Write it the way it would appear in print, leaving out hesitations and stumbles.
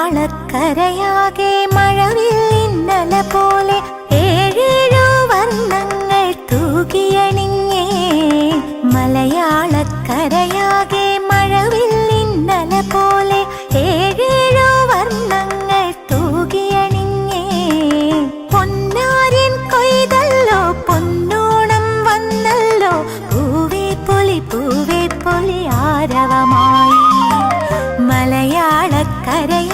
മലയാളക്കരയാകെ മഴവില്ലിന്നല പോലെ ഏഴേഴു വർണ്ണങ്ങൾ തൂകിയണിഞ്ഞേ. മലയാളക്കരയാകെ മഴവില്ലിന്നല പോലെ ഏഴേഴു വർണ്ണങ്ങൾ തൂകിയണിഞ്ഞേ. പൊന്നാര്യൻ കൊയ്തല്ലോ പൊന്നോണം വന്നല്ലോ, പൂവേ പൊലി ആരവമായി. മലയാളക്കരയാകെ